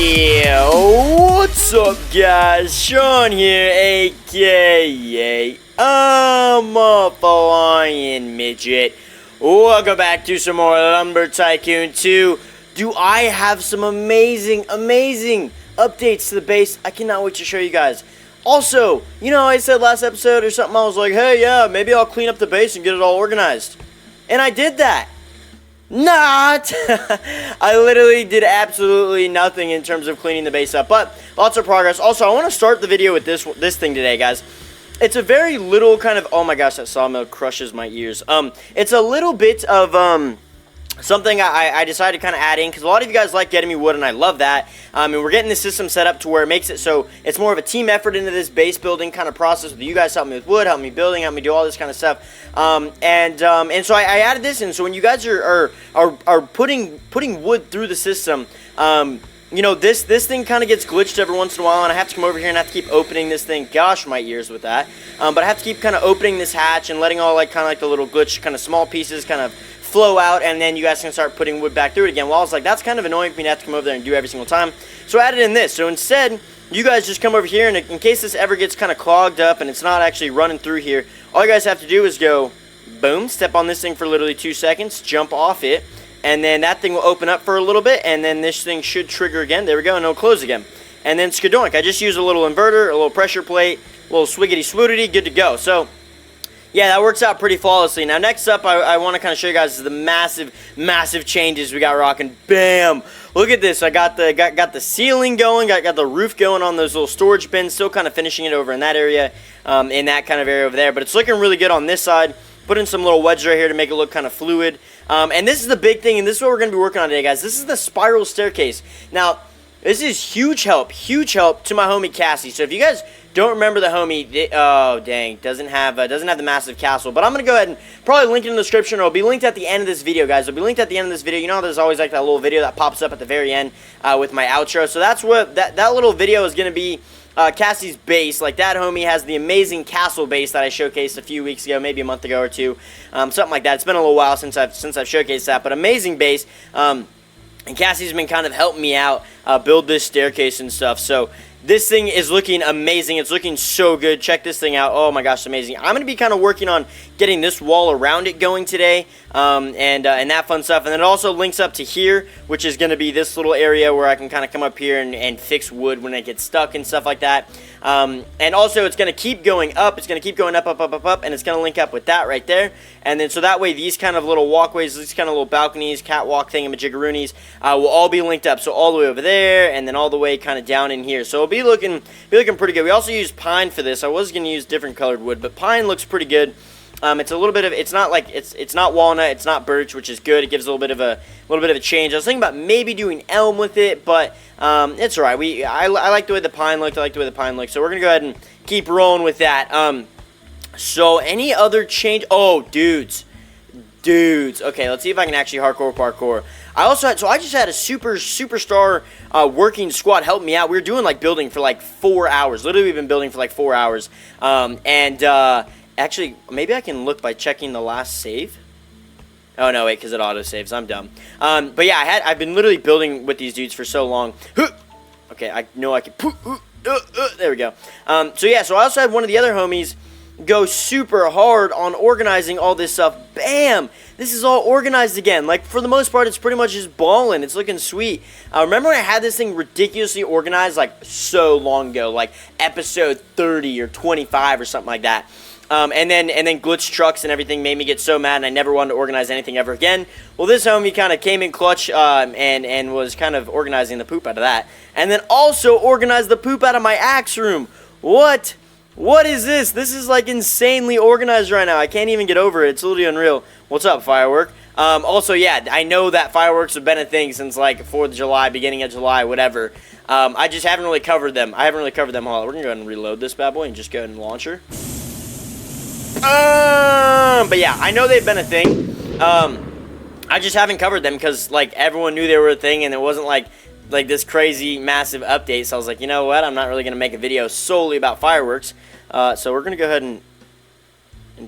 Yeah, what's up guys? Sean here, aka ImaFlyNmidget. Welcome back to some more Lumber Tycoon 2. Do I have some amazing updates to the base? I cannot wait to show you guys. Also, you know, I said last episode or something, I was like, hey, yeah, maybe I'll clean up the base and get it all organized. And I did that. Not! I literally did absolutely nothing in terms of cleaning the base up, but lots of progress. Also, I want to start the video with this thing today, guys. It's a very little kind of, oh my gosh, that sawmill crushes my ears. It's a little bit of, something I decided to kind of add in, because a lot of you guys like getting me wood, and I love that. And we're getting the system set up to where it makes it so it's more of a team effort into this base building kind of process, with you guys helping me with wood, helping me building, helping me do all this kind of stuff. And so I added this in, so when you guys are putting wood through the system, you know, this thing kind of gets glitched every once in a while, and I have to come over here and have to keep opening this thing. Gosh, my ears with that. But I have to keep kind of opening this hatch and letting all like kind of like the little glitch kind of small pieces kind of flow out, and then you guys can start putting wood back through it again. Well, I was like, that's kind of annoying for me to have to come over there and do every single time. So I added in this. So instead, you guys just come over here, and in case this ever gets kind of clogged up and it's not actually running through here, all you guys have to do is go, boom, step on this thing for literally 2 seconds, jump off it, and then that thing will open up for a little bit, and then this thing should trigger again. There we go, and it'll close again. And then skadoink. I just use a little inverter, a little pressure plate, a little swiggity-swootity, good to go. So yeah, that works out pretty flawlessly. Now, next up, I want to kind of show you guys the massive changes we got rocking. Bam! Look at this. I got the ceiling going, got the roof going on those little storage bins. Still kind of finishing it over in that area, in that kind of area over there. But it's looking really good on this side. Put in some little wedges right here to make it look kind of fluid. And this is the big thing, and this is what we're going to be working on today, guys. This is the spiral staircase. Now, this is huge help to my homie Cassie. So if you guys don't remember the homie, oh dang, doesn't have the massive castle. But I'm gonna go ahead and probably link it in the description, or it'll be linked at the end of this video, guys. It'll be linked at the end of this video. You know how there's always like that little video that pops up at the very end with my outro. So that's what that little video is gonna be. Cassie's base. Like, that homie has the amazing castle base that I showcased a few weeks ago, maybe a month ago or two, something like that. It's been a little while since I've showcased that, but amazing base. And Cassie's been kind of helping me out build this staircase and stuff. So this thing is looking amazing. It's looking so good. Check this thing out. Oh my gosh, amazing. I'm going to be kind of working on getting this wall around it going today, and that fun stuff. And then it also links up to here, which is going to be this little area where I can kind of come up here and fix wood when it gets stuck and stuff like that. And also, it's going to keep going up. It's going to keep going up, and it's going to link up with that right there. And then, so that way, these kind of little walkways, these kind of little balconies, catwalk thingamajiggaroonies, will all be linked up. So all the way over there, and then all the way kind of down in here. So it'll be looking pretty good. We also use pine for this. I was going to use different colored wood, but pine looks pretty good. It's a little bit of, it's not like, it's not walnut, it's not birch, which is good. It gives a little bit of a change. I was thinking about maybe doing elm with it, but it's alright. I like the way the pine looked. So we're gonna go ahead and keep rolling with that. So any other change? Oh, dudes. Okay, let's see if I can actually hardcore parkour. I just had a superstar working squad help me out. We were doing like building for like 4 hours. Literally, we've been building for like 4 hours. Actually, maybe I can look by checking the last save. Oh, no, wait, because it auto-saves. I'm dumb. But yeah, I've been literally building with these dudes for so long. Okay, I know I can. There we go. So yeah, so I also had one of the other homies go super hard on organizing all this stuff. Bam! This is all organized again. Like, for the most part, it's pretty much just balling. It's looking sweet. Remember when I had this thing ridiculously organized, like, so long ago? Like, episode 30 or 25 or something like that. And then glitch trucks and everything made me get so mad, and I never wanted to organize anything ever again. Well, this homie kind of came in clutch and was kind of organizing the poop out of that. And then also organized the poop out of my axe room. What? What is this? This is like insanely organized right now. I can't even get over it. It's literally unreal. What's up, Firework? Also, yeah, I know that fireworks have been a thing since like 4th of July, beginning of July, whatever. I just haven't really covered them. I haven't really covered them all. We're going to go ahead and reload this bad boy and just go ahead and launch her. But yeah, I know they've been a thing. I just haven't covered them because like everyone knew they were a thing, and it wasn't like this crazy massive update. So I was like, you know what? I'm not really gonna make a video solely about fireworks. So we're gonna go ahead and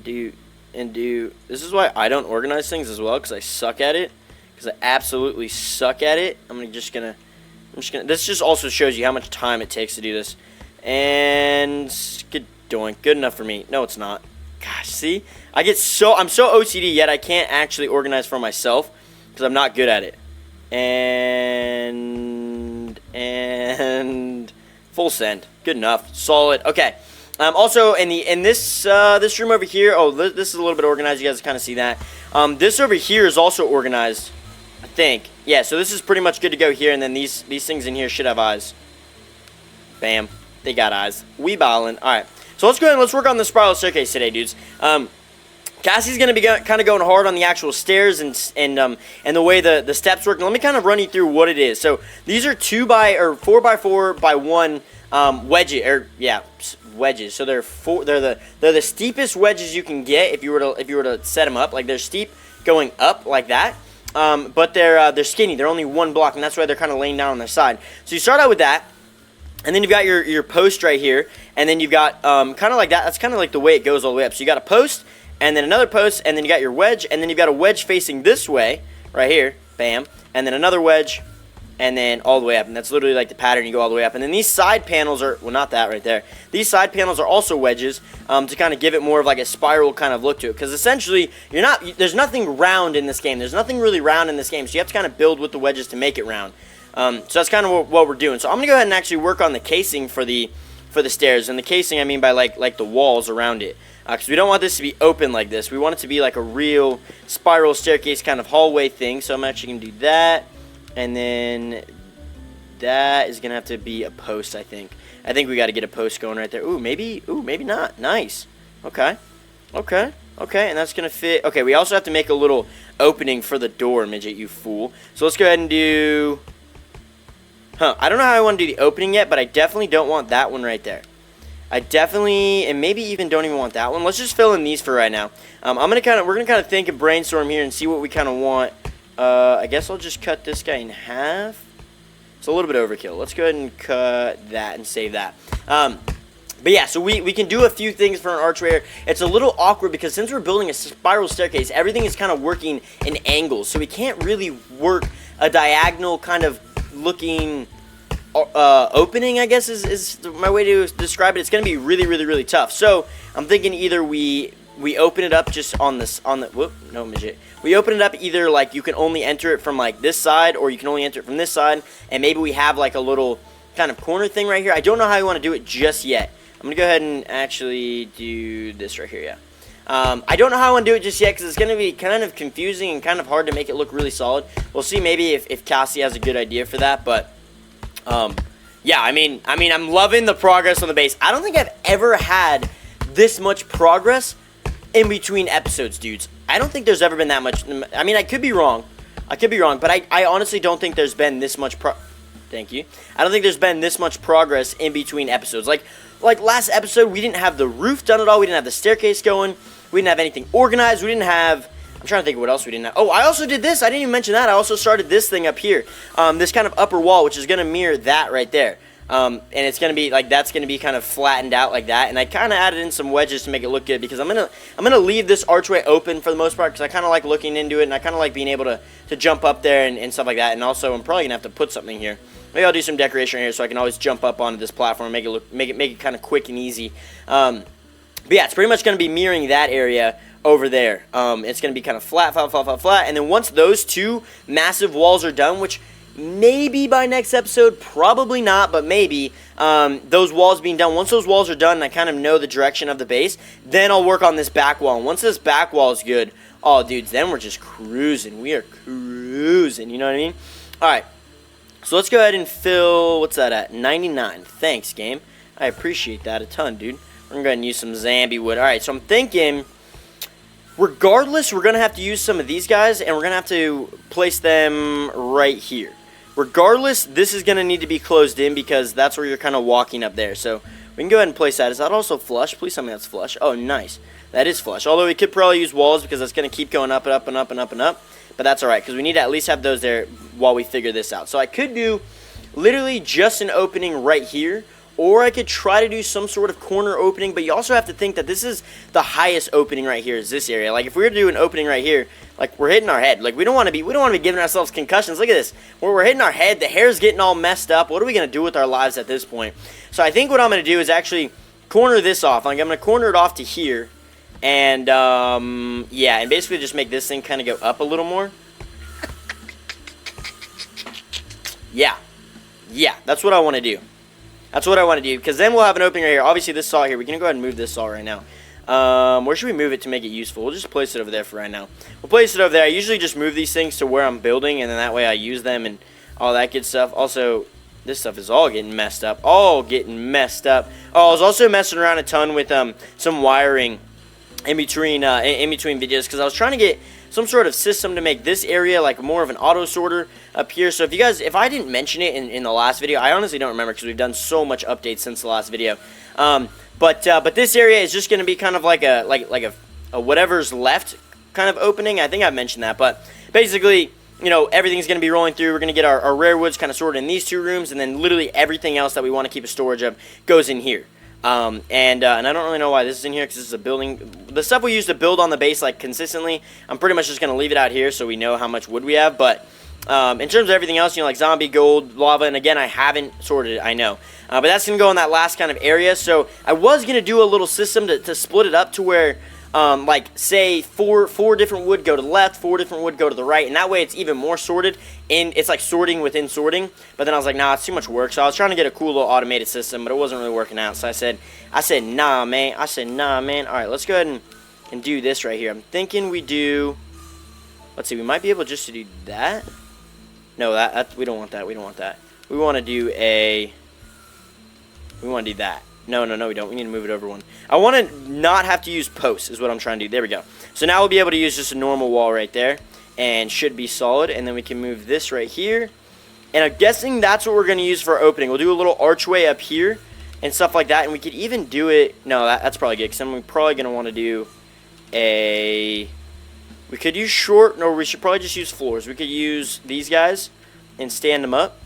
do. This is why I don't organize things as well, because I suck at it. Because I absolutely suck at it. I'm just gonna This just also shows you how much time it takes to do this. And good doing. Good enough for me. No, it's not. Gosh, see? I'm so OCD, yet I can't actually organize for myself because I'm not good at it. And full send. Good enough. Solid. Okay. Also, in this room over here, this is a little bit organized. You guys kind of see that. This over here is also organized, I think. Yeah, so this is pretty much good to go here, and then these things in here should have eyes. Bam. They got eyes. We ballin'. All right. So let's go ahead and let's work on the spiral staircase today, dudes. Cassie's going to be kind of going hard on the actual stairs and the way the steps work. Let me kind of run you through what it is. So these are 4x4x1 wedges. So they're the steepest wedges you can get if you were to set them up. Like they're steep going up like that. But they're skinny. They're only one block, and that's why they're kind of laying down on their side. So you start out with that. And then you've got your post right here, and then you've got kind of like that. That's kind of like the way it goes all the way up. So you got a post, and then another post, and then you got your wedge, and then you've got a wedge facing this way, right here, bam, and then another wedge, and then all the way up. And that's literally like the pattern. You go all the way up. And then these side panels are, well, not that right there. These side panels are also wedges to kind of give it more of like a spiral kind of look to it. Because essentially, there's nothing round in this game. There's nothing really round in this game, so you have to kind of build with the wedges to make it round. So that's kind of what we're doing. So I'm going to go ahead and actually work on the casing for the stairs. And the casing, I mean by like the walls around it. Because we don't want this to be open like this. We want it to be like a real spiral staircase kind of hallway thing. So I'm actually going to do that. And then that is going to have to be a post, I think. I think we got to get a post going right there. Ooh, maybe not. Nice. Okay. And that's going to fit. Okay, we also have to make a little opening for the door, midget, you fool. So let's go ahead and do... I don't know how I want to do the opening yet, but I definitely don't want that one right there. I definitely, and maybe even don't even want that one. Let's just fill in these for right now. We're gonna kind of think and brainstorm here and see what we kind of want. I guess I'll just cut this guy in half. It's a little bit overkill. Let's go ahead and cut that and save that. But yeah, so we can do a few things for an archway. It's a little awkward because since we're building a spiral staircase, everything is kind of working in angles, so we can't really work a diagonal kind of looking opening, I guess is my way to describe it. It's going to be really, really, really tough. So I'm thinking either we open it up just we open it up either like you can only enter it from like this side, or you can only enter it from this side, and maybe we have like a little kind of corner thing right here. I don't know how you want to do it just yet. I'm going to go ahead and actually do this right here, yeah. I don't know how I want to do it just yet because it's going to be kind of confusing and kind of hard to make it look really solid. We'll see maybe if Cassie has a good idea for that, but yeah, I mean I'm loving the progress on the base. I don't think I've ever had this much progress in between episodes, dudes. I don't think there's ever been that much. I mean, I could be wrong, but I honestly don't think there's been this much Thank you. I don't think there's been this much progress in between episodes. Like last episode, we didn't have the roof done at all. We didn't have the staircase going. We didn't have anything organized. We didn't have... I'm trying to think of what else we didn't have. Oh, I also did this. I didn't even mention that. I also started this thing up here. This kind of upper wall, which is going to mirror that right there. And it's going to be like, that's going to be kind of flattened out like that. And I kind of added in some wedges to make it look good because I'm gonna leave this archway open for the most part because I kind of like looking into it, and I kind of like being able to jump up there and stuff like that. And also, I'm probably going to have to put something here. Maybe I'll do some decoration here so I can always jump up onto this platform and make it kind of quick and easy. But yeah, it's pretty much going to be mirroring that area over there. It's going to be kind of flat. And then once those two massive walls are done, which maybe by next episode, probably not, but maybe, those walls being done, once those walls are done and I kind of know the direction of the base, then I'll work on this back wall. And once this back wall is good, oh, dudes, then we're just cruising. We are cruising, you know what I mean? All right. So let's go ahead and fill, what's that at? 99. Thanks, game. I appreciate that a ton, dude. We're going to go ahead and use some zombie wood. All right, so I'm thinking, regardless, we're going to have to use some of these guys, and we're going to have to place them right here. Regardless, this is going to need to be closed in because that's where you're kind of walking up there. So we can go ahead and place that. Is that also flush? Please tell me that's flush. Oh, nice. That is flush. Although we could probably use walls because that's going to keep going up and up and up and up and up. But that's alright, because we need to at least have those there while we figure this out. So I could do literally just an opening right here, or I could try to do some sort of corner opening, but you also have to think that this is the highest opening right here is this area. Like, if we were to do an opening right here, like, we're hitting our head. Like, we don't want to be giving ourselves concussions. Look at this. We're hitting our head. The hair's getting all messed up. What are we going to do with our lives at this point? So I think what I'm going to do is actually corner this off. Like, I'm going to corner it off to here. And, yeah, and basically just make this thing kind of go up a little more. Yeah. Yeah, that's what I want to do. That's what I want to do, because then we'll have an opening right here. Obviously, this saw here, we can go ahead and move this saw right now. Where should we move it to make it useful? We'll just place it over there for right now. We'll place it over there. I usually just move these things to where I'm building, and then that way I use them and all that good stuff. Also, this stuff is all getting messed up. All getting messed up. Oh, I was also messing around a ton with some wiring in between videos, because I was trying to get some sort of system to make this area like more of an auto sorter up here. So if I didn't mention it in the last video, I honestly don't remember, because we've done so much updates since the last video. But this area is just going to be kind of like a whatever's left kind of opening. I think I mentioned that, but basically, you know, everything's going to be rolling through. We're going to get our rare woods kind of sorted in these 2 rooms, and then literally everything else that we want to keep a storage of goes in here. And I don't really know why this is in here, because this is a building. The stuff we use to build on the base, like, consistently, I'm pretty much just going to leave it out here so we know how much wood we have. But in terms of everything else, you know, like zombie, gold, lava, and again, I haven't sorted it, I know. But that's going to go in that last kind of area. So I was going to do a little system to split it up to where, like, say, four different wood go to the left, 4 different wood go to the right, and that way it's even more sorted, and it's like sorting within sorting. But then I was like, nah, it's too much work. So I was trying to get a cool little automated system, but it wasn't really working out. So I said, nah, man. All right, let's go ahead and do this right here. I'm thinking we do, let's see, we might be able just to do that. No, we don't want that. We don't want that. We want to do that. No, we don't. We need to move it over one. I want to not have to use posts is what I'm trying to do. There we go. So now we'll be able to use just a normal wall right there, and should be solid. And then we can move this right here. And I'm guessing that's what we're going to use for our opening. We'll do a little archway up here and stuff like that. And we could even do it. No, that's probably good, because then we're probably going to want to do we could use short, or we should probably just use floors. We could use these guys and stand them up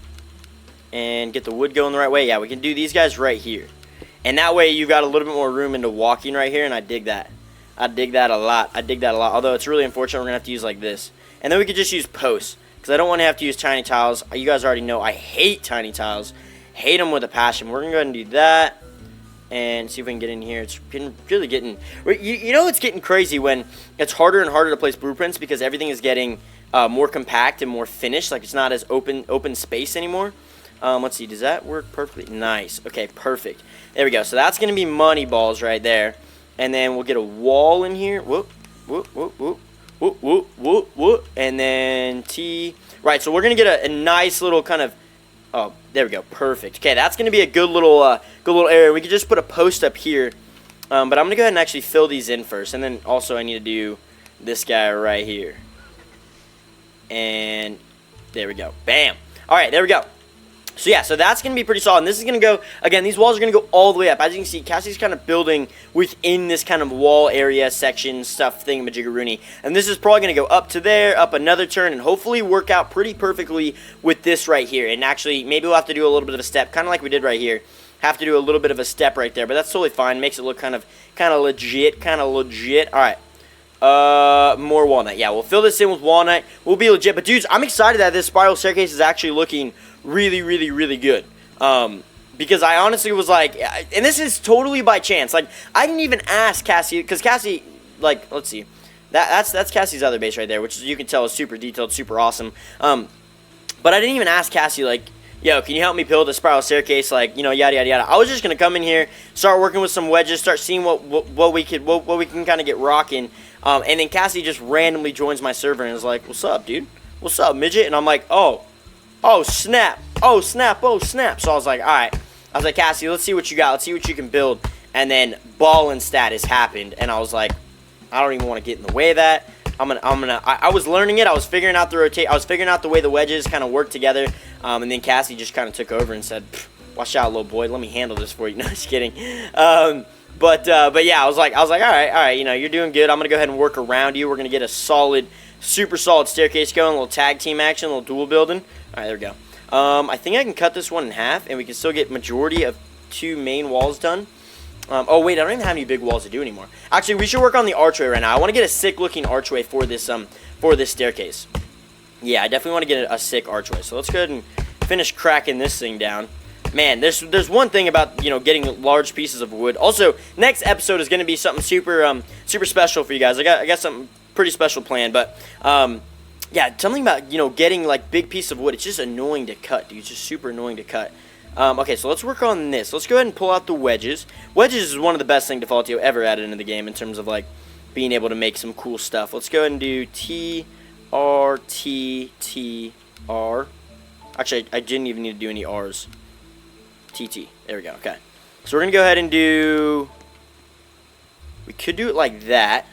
and get the wood going the right way. Yeah, we can do these guys right here. And that way you've got a little bit more room into walking right here, and I dig that. I dig that a lot. Although it's really unfortunate, we're going to have to use like this. And then we could just use posts, because I don't want to have to use tiny tiles. You guys already know I hate tiny tiles. Hate them with a passion. We're going to go ahead and do that. And see if we can get in here. It's really getting... You know it's getting crazy when it's harder and harder to place blueprints, because everything is getting more compact and more finished. Like, it's not as open space anymore. Let's see. Does that work perfectly? Nice. Okay, perfect. There we go. So that's going to be money balls right there. And then we'll get a wall in here. Whoop, whoop, whoop, whoop, whoop, whoop, whoop, whoop. And then T. Right, so we're going to get a nice little kind of... Oh, there we go. Perfect. Okay, that's going to be a good little area. We could just put a post up here. But I'm going to go ahead and actually fill these in first. And then also I need to do this guy right here. And there we go. Bam. All right, there we go. So yeah, so that's going to be pretty solid. And this is going to go, again, these walls are going to go all the way up. As you can see, Cassie's kind of building within this kind of wall area, section, stuff, thingamajiggeroony. And this is probably going to go up to there, up another turn, and hopefully work out pretty perfectly with this right here. And actually, maybe we'll have to do a little bit of a step, kind of like we did right here. Have to do a little bit of a step right there, but that's totally fine. Makes it look kind of legit, All right. More walnut. Yeah, we'll fill this in with walnut. We'll be legit. But dudes, I'm excited that this spiral staircase is actually looking really, really, really good. Because I honestly was like, and this is totally by chance. Like, I didn't even ask Cassie, because Cassie, like, let's see, that's Cassie's other base right there, which you can tell is super detailed, super awesome. But I didn't even ask Cassie, like, yo, can you help me build a spiral staircase, like, you know, yada yada yada. I was just gonna come in here, start working with some wedges, start seeing what we can kind of get rocking. And then Cassie just randomly joins my server and is like, what's up, dude? What's up, midget? And I'm like, oh snap. So I was like, all right. I was like, Cassie, let's see what you got. Let's see what you can build. And then ballin' status happened, and I was like, I don't even want to get in the way of that. I was learning it. I was figuring out the rotate. I was figuring out the way the wedges kind of work together. And then Cassie just kind of took over and said, watch out, little boy. Let me handle this for you. No, just kidding. But yeah, I was like, all right, you know, you're doing good. I'm gonna go ahead and work around you. We're gonna get a solid, super solid staircase going. A little tag team action, a little dual building. All right, there we go. I think I can cut this one in half, and we can still get majority of 2 main walls done. Oh wait, I don't even have any big walls to do anymore. Actually, we should work on the archway right now. I want to get a sick looking archway for this staircase. Yeah, I definitely want to get a sick archway. So let's go ahead and finish cracking this thing down. Man, there's one thing about, you know, getting large pieces of wood. Also, next episode is going to be something super special for you guys. I got something pretty special planned, but yeah, something about, you know, getting like big piece of wood. It's just annoying to cut, dude. It's just super annoying to cut. Okay, so let's work on this. Let's go ahead and pull out the wedges. Wedges is one of the best things Defaultio ever added into the game in terms of like being able to make some cool stuff. Let's go ahead and do TR, T, T, R. Actually, I didn't even need to do any R's. TT. There we go. Okay. So we're going to go ahead and do... We could do it like that.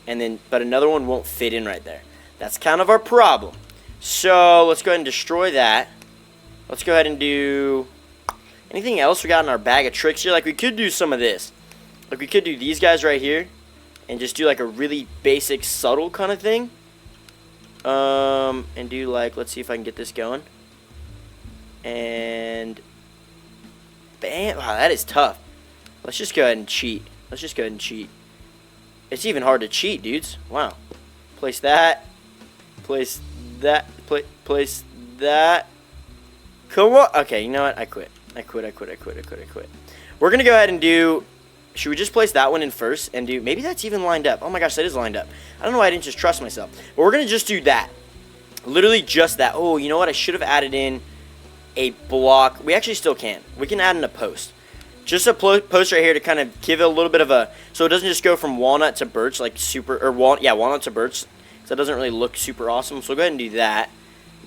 And then, but another one won't fit in right there. That's kind of our problem. So let's go ahead and destroy that. Let's go ahead and do... Anything else we got in our bag of tricks here? Like, we could do some of this. Like, we could do these guys right here. And just do, like, a really basic, subtle kind of thing. And do, like, let's see if I can get this going. And... Bam! Wow, that is tough. Let's just go ahead and cheat. Let's just go ahead and cheat. It's even hard to cheat, dudes. Wow. Place that. Place that. Place that. Come on. Okay, you know what? I quit. I quit. We're going to go ahead and do... Should we just place that one in first and do... Maybe that's even lined up. Oh my gosh, that is lined up. I don't know why I didn't just trust myself. But we're going to just do that. Literally just that. Oh, you know what? I should have added in a block. We actually still can. We can add in a post. Just a post right here to kind of give it a little bit of a... So it doesn't just go from walnut to birch like super... Or walnut to birch. So that doesn't really look super awesome. So we'll go ahead and do that.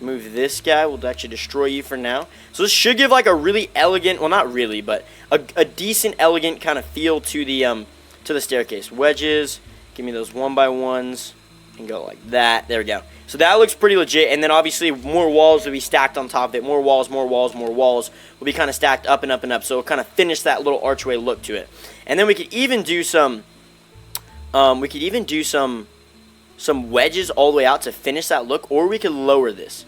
Move this guy. We'll actually destroy you for now. So this should give like a really elegant... Well, not really, but a decent, elegant kind of feel to the staircase. Wedges. Give me those 1x1s. And go like that. There we go. So that looks pretty legit. And then obviously more walls will be stacked on top of it. More walls will be kind of stacked up and up and up. So it'll kind of finish that little archway look to it. And then we could even do some some wedges all the way out to finish that look, or we could lower this.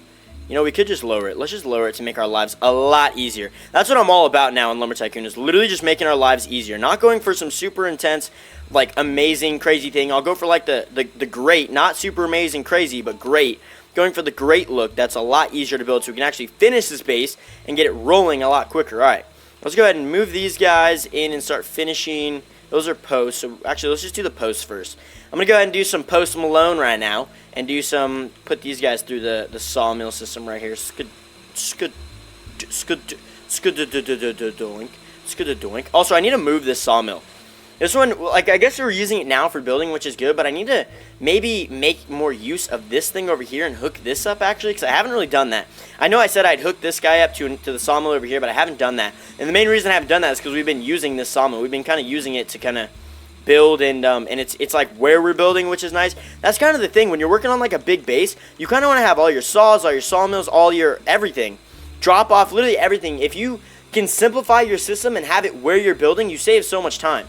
You know, we could just lower it. Let's just lower it to make our lives a lot easier. That's what I'm all about now in Lumber Tycoon, is literally just making our lives easier. Not going for some super intense, like, amazing, crazy thing. I'll go for, like, the great, not super amazing, crazy, but great. Going for the great look, that's a lot easier to build, so we can actually finish this base and get it rolling a lot quicker. All right, let's go ahead and move these guys in and start finishing. Those are posts, so actually, let's just do the posts first. I'm going to go ahead and do some Post Malone right now. And do some, put these guys through the sawmill system right here. Doink. Also, I need to move this sawmill. This one, like, I guess we're using it now for building, which is good, but I need to maybe make more use of this thing over here and hook this up, actually, because I haven't really done that. I know I said I'd hook this guy up to the sawmill over here, but I haven't done that. And the main reason I haven't done that is because we've been using this sawmill. We've been kind of using it to kind of build, and it's like where we're building, which is nice. That's kind of the thing when you're working on like a big base. You kind of want to have all your saws, all your sawmills, all your everything drop off, literally everything. If you can simplify your system and have it where you're building, you save so much time.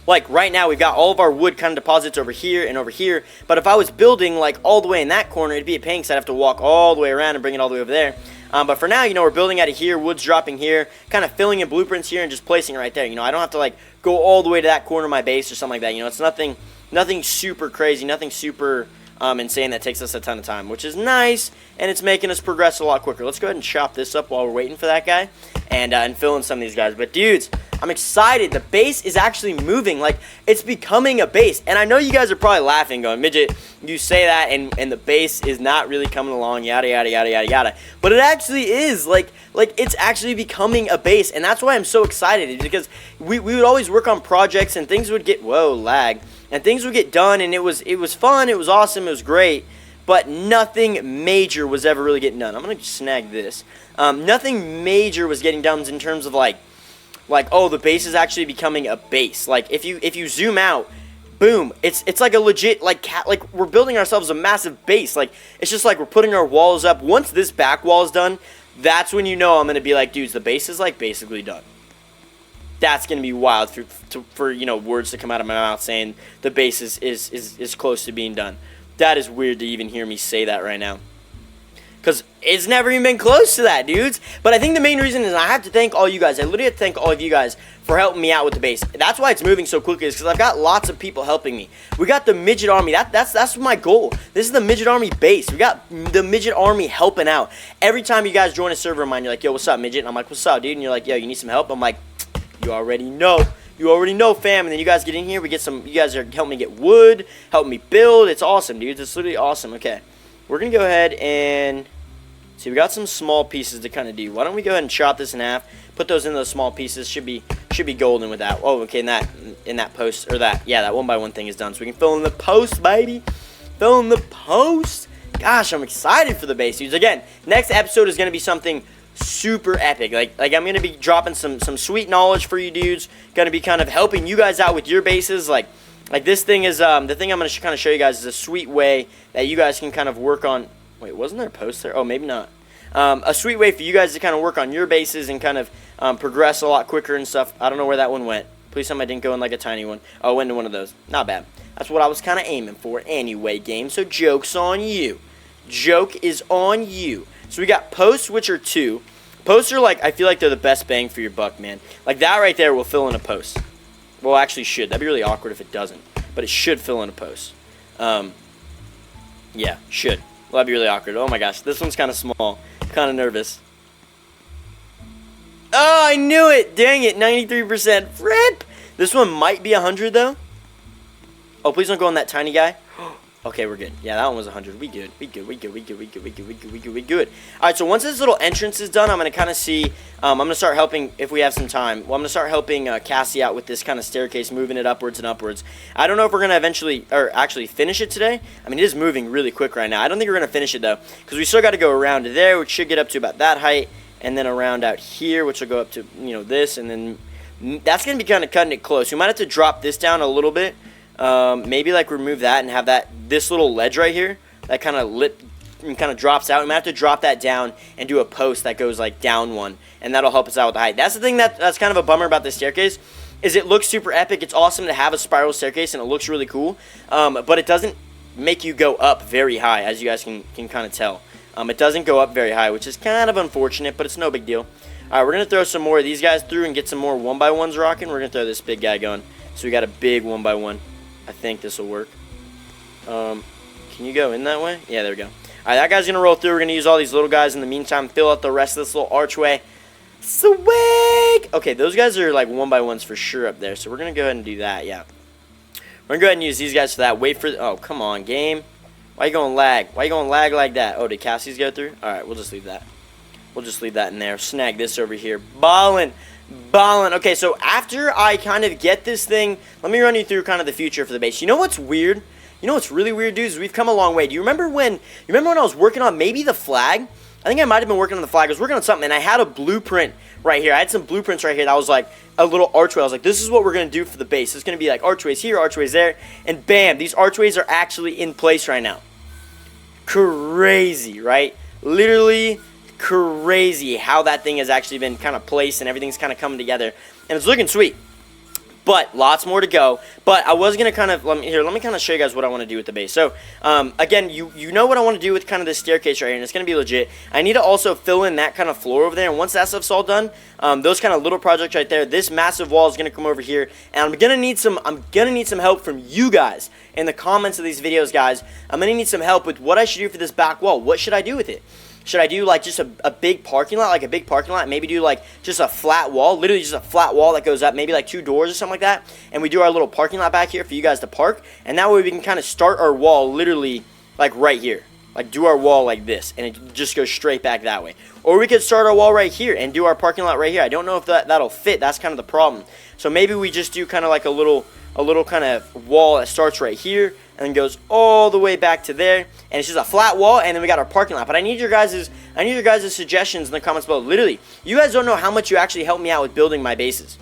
Like right now we've got all of our wood kind of deposits over here and over here, but if I was building like all the way in that corner, it'd be a pain because I'd have to walk all the way around and bring it all the way over there. But for now, you know, we're building out of here, wood's dropping here, kind of filling in blueprints here and just placing it right there. You know, I don't have to like go all the way to that corner of my base or something like that. You know, it's nothing super crazy, nothing super insane that takes us a ton of time, which is nice, and it's making us progress a lot quicker. Let's go ahead and chop this up while we're waiting for that guy and fill in some of these guys. But dudes, I'm excited. The base is actually moving. Like, it's becoming a base. And I know you guys are probably laughing, going, Midget, you say that, and the base is not really coming along, yada, yada, yada, yada, yada. But it actually is. Like it's actually becoming a base. And that's why I'm so excited, because we would always work on projects, and things would get, whoa, lag. And things would get done, and it was fun, it was awesome, it was great. But nothing major was ever really getting done. I'm going to snag this. Nothing major was getting done in terms of like, oh, the base is actually becoming a base. Like, if you zoom out, boom, it's like a legit, like we're building ourselves a massive base. Like, it's just like we're putting our walls up. Once this back wall is done, that's when you know I'm going to be like, dudes, the base is like basically done. That's going to be wild for you know, words to come out of my mouth saying the base is close to being done. That is weird to even hear me say that right now. Because it's never even been close to that, dudes. But I think the main reason is I have to thank all you guys. I literally have to thank all of you guys for helping me out with the base. That's why it's moving so quickly, is because I've got lots of people helping me. We got the midget army. That's my goal. This is the midget army base. We got the midget army helping out. Every time you guys join a server of mine, you're like, yo, what's up, midget? And I'm like, what's up, dude? And you're like, yo, you need some help? I'm like, you already know. You already know, fam. And then you guys get in here. We get some. You guys are helping me get wood, helping me build. It's awesome, dudes. It's literally awesome. Okay, we're gonna go ahead and see. We got some small pieces to kind of do. Why don't we go ahead and chop this in half? Put those in those small pieces. Should be golden with that. Oh, okay. In that post or that. Yeah, that 1x1 thing is done. So we can fill in the post, baby. Fill in the post. Gosh, I'm excited for the base, dudes. Again, next episode is gonna be something super epic. Like I'm gonna be dropping some sweet knowledge for you dudes. Gonna be kind of helping you guys out with your bases. Like this thing is the thing I'm gonna kind of show you guys is a sweet way that you guys can kind of work on. Wait, wasn't there a post there? Oh, maybe not. A sweet way for you guys to kind of work on your bases and kind of progress a lot quicker and stuff. I don't know where that one went. Please tell me I didn't go in like a tiny one. Oh, I went into one of those. Not bad. That's what I was kind of aiming for anyway, game. So joke's on you. Joke is on you. So we got posts, which are 2. Posts are like, I feel like they're the best bang for your buck, man. Like that right there will fill in a post. Well, actually should. That'd be really awkward if it doesn't. But it should fill in a post. Yeah, should. Well, that'd be really awkward. Oh my gosh, this one's kind of small. Kind of nervous. Oh, I knew it. Dang it, 93%. Rip. This one might be 100 though. Oh, please don't go on that tiny guy. Okay, we're good. Yeah, that one was 100. We good. We good. We good. All right, so once this little entrance is done, I'm going to kind of see, I'm going to start helping, if we have some time, well, I'm going to start helping Cassie out with this kind of staircase, moving it upwards and upwards. I don't know if we're going to eventually, or actually finish it today. I mean, it is moving really quick right now. I don't think we're going to finish it, though, because we still got to go around to there, which should get up to about that height, and then around out here, which will go up to, you know, this, and then that's going to be kind of cutting it close. We might have to drop this down a little bit. Maybe like remove that and have this little ledge right here that kind of drops out. We might have to drop that down and do a post that goes like down one, and that'll help us out with the height. That's the thing that's kind of a bummer about this staircase, is it looks super epic. It's awesome to have a spiral staircase and it looks really cool, but it doesn't make you go up very high, as you guys can kind of tell. It doesn't go up very high, which is kind of unfortunate, but it's no big deal. Alright, we're going to throw some more of these guys through and get some more 1x1s rocking. We're going to throw this big guy going. So we got a big 1x1. I think this will work. Can you go in that way? Yeah, there we go. Alright, that guy's going to roll through. We're going to use all these little guys in the meantime. Fill out the rest of this little archway. Swag! Okay, those guys are like 1x1s for sure up there. So we're going to go ahead and do that, yeah. We're going to go ahead and use these guys for that. Wait for... Oh, come on, game. Why you going lag? Why you going lag like that? Oh, did Cassie's go through? Alright, we'll just leave that. We'll just leave that in there. Snag this over here. Ballin'. Okay, so after I kind of get this thing, let me run you through kind of the future for the base. You know what's weird? You know what's really weird, dudes? We've come a long way. Do you remember when I was working on maybe the flag? I think I might have been working on the flag. I was working on something, and I had a blueprint right here. I had some blueprints right here that was like a little archway. I was like, this is what we're going to do for the base. It's going to be like archways here, archways there, and bam, these archways are actually in place right now. Crazy, right? Literally crazy how that thing has actually been kind of placed and everything's kind of coming together, and it's looking sweet, but lots more to go. But I was gonna kind of let me kind of show you guys what I want to do with the base. So again, you know what I want to do with kind of this staircase right here, and it's gonna be legit. I need to also fill in that kind of floor over there, and once that stuff's all done, those kind of little projects right there, this massive wall is gonna come over here, and I'm gonna need some help from you guys in the comments of these videos, guys. I'm gonna need some help with what I should do for this back wall. What should I do with it? Should I do like just a big parking lot, like a big parking lot? Maybe do like just a flat wall, literally just a flat wall that goes up, maybe like 2 doors or something like that. And we do our little parking lot back here for you guys to park. And that way we can kind of start our wall literally like right here. Like do our wall like this, and it just goes straight back that way. Or we could start our wall right here and do our parking lot right here. I don't know if that'll fit. That's kind of the problem. So maybe we just do kind of like a little kind of wall that starts right here and then goes all the way back to there, and it's just a flat wall, and then we got our parking lot. But I need your guys' suggestions in the comments below. Literally, you guys don't know how much you actually help me out with building my bases.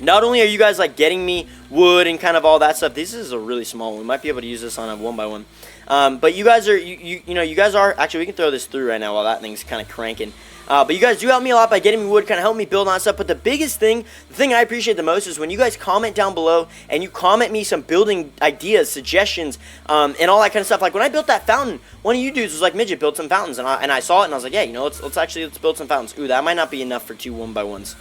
Not only are you guys like getting me wood and kind of all that stuff. This is a really small one. We might be able to use this on a 1x1. But you guys are, you know, you guys are, actually, we can throw this through right now while that thing's kind of cranking. But you guys do help me a lot by getting me wood, kind of help me build on stuff. But the biggest thing, the thing I appreciate the most is when you guys comment down below and you comment me some building ideas, suggestions, and all that kind of stuff. Like when I built that fountain, one of you dudes was like, Midget, build some fountains. And I saw it and I was like, yeah, you know, let's build some fountains. Ooh, that might not be enough for 2 1x1s.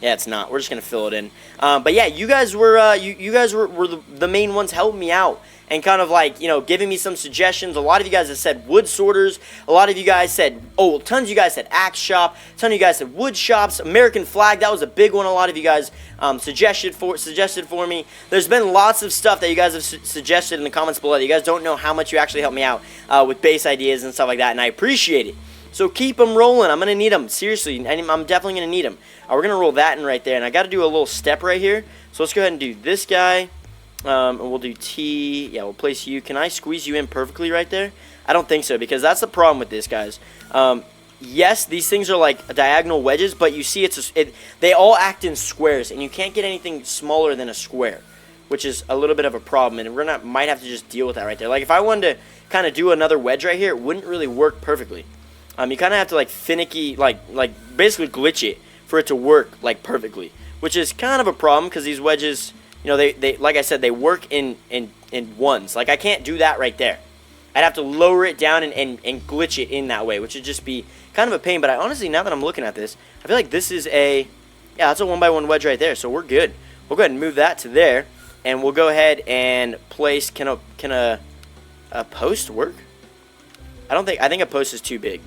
Yeah, it's not. We're just gonna fill it in. But yeah, you guys were you guys were the main ones helping me out and kind of like, you know, giving me some suggestions. A lot of you guys have said wood sorters. A lot of you guys said, oh, tons of you guys said axe shop. A ton of you guys said wood shops. American flag, that was a big one. A lot of you guys suggested for me. There's been lots of stuff that you guys have suggested in the comments below. You guys don't know how much you actually helped me out with base ideas and stuff like that, and I appreciate it. So keep them rolling. I'm going to need them. Seriously, I'm definitely going to need them. We're going to roll that in right there. And I got to do a little step right here. So let's go ahead and do this guy. And we'll do T. Yeah, we'll place you. Can I squeeze you in perfectly right there? I don't think so, because that's the problem with this, guys. Yes, these things are like diagonal wedges, but you see they all act in squares. And you can't get anything smaller than a square, which is a little bit of a problem. And we're not might have to just deal with that right there. Like if I wanted to kind of do another wedge right here, it wouldn't really work perfectly. You kind of have to like finicky, like basically glitch it for it to work like perfectly, which is kind of a problem because these wedges, you know, they like I said, they work in ones. Like I can't do that right there. I'd have to lower it down and glitch it in that way, which would just be kind of a pain. But I honestly, now that I'm looking at this, I feel like this is yeah, that's a 1x1 wedge right there. So we're good. We'll go ahead and move that to there, and we'll go ahead and place. Can a post work? I think a post is too big.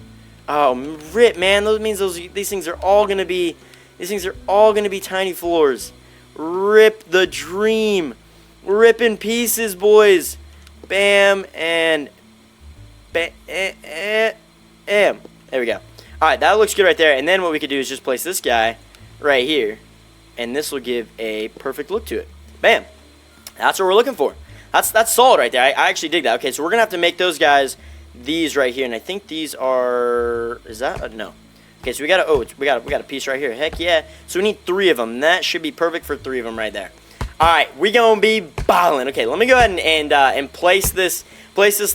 Oh, rip, man. That means these things are all gonna be tiny floors. Rip the dream. Rip in pieces, boys. Bam and bam. There we go. All right, that looks good right there. And then what we could do is just place this guy right here, and this will give a perfect look to it. Bam. That's what we're looking for. That's solid right there. I actually dig that. Okay, so we're gonna have to make those guys. These right here, and I think these are, is that no? Okay, so we got a piece right here. Heck yeah! So we need 3 of them. That should be perfect for 3 of them right there. All right, we gonna be balling. Okay, let me go ahead and place this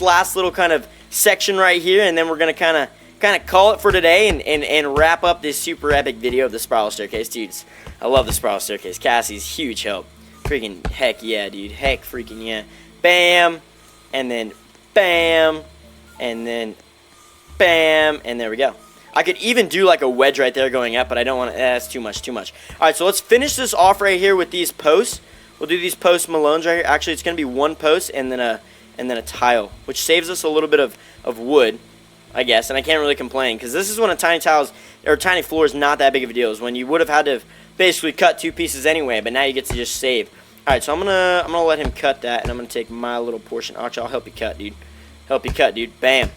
last little kind of section right here, and then we're gonna kind of call it for today and wrap up this super epic video of the spiral staircase, dudes. I love the spiral staircase. Cassie's huge help. Freaking heck yeah, dude. Heck freaking yeah. Bam, and then bam. And then, bam, and there we go. I could even do like a wedge right there going up, but I don't want to, that's too much. All right, so let's finish this off right here with these posts. We'll do these post Malones right here. Actually, it's going to be 1 post and then a tile, which saves us a little bit of wood, I guess. And I can't really complain, because this is when a tiny tiles, or tiny floor is not that big of a deal. Is when you would have had to basically cut 2 pieces anyway, but now you get to just save. All right, so I'm gonna let him cut that, and I'm gonna take my little portion. Actually, I'll help you cut, dude. Help you cut, dude. Bam.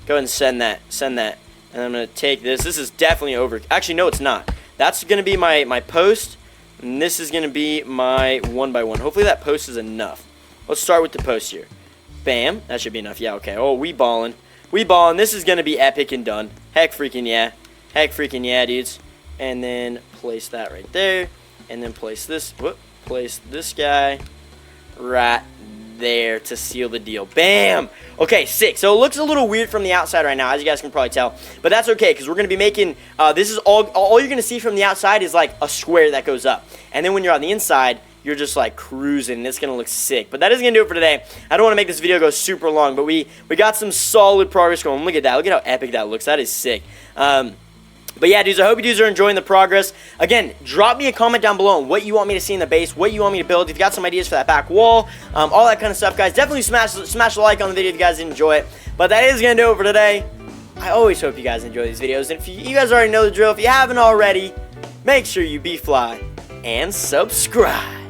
Go ahead and send that. And I'm going to take this. This is definitely over. Actually, no, it's not. That's going to be my post. And this is going to be my 1x1. Hopefully that post is enough. Let's start with the post here. Bam. That should be enough. Yeah, okay. Oh, we ballin'. This is going to be epic and done. Heck freaking yeah. Heck freaking yeah, dudes. And then place that right there. And then place this. Place this guy right there to seal the deal. Bam. Okay, sick. So it looks a little weird from the outside right now, as you guys can probably tell, but that's okay, because we're going to be making this is all you're going to see from the outside is like a square that goes up, and then when you're on the inside, you're just like cruising, and it's going to look sick. But that is going to do it for today. I don't want to make this video go super long, but we got some solid progress going. Look at that. Look at how epic that looks. That is sick. But yeah, dudes, I hope you dudes are enjoying the progress. Again, drop me a comment down below on what you want me to see in the base, what you want me to build. If you got some ideas for that back wall, all that kind of stuff, guys, definitely smash a like on the video if you guys enjoy it. But that is going to do it for today. I always hope you guys enjoy these videos. And if you guys already know the drill, if you haven't already, make sure you be fly and subscribe.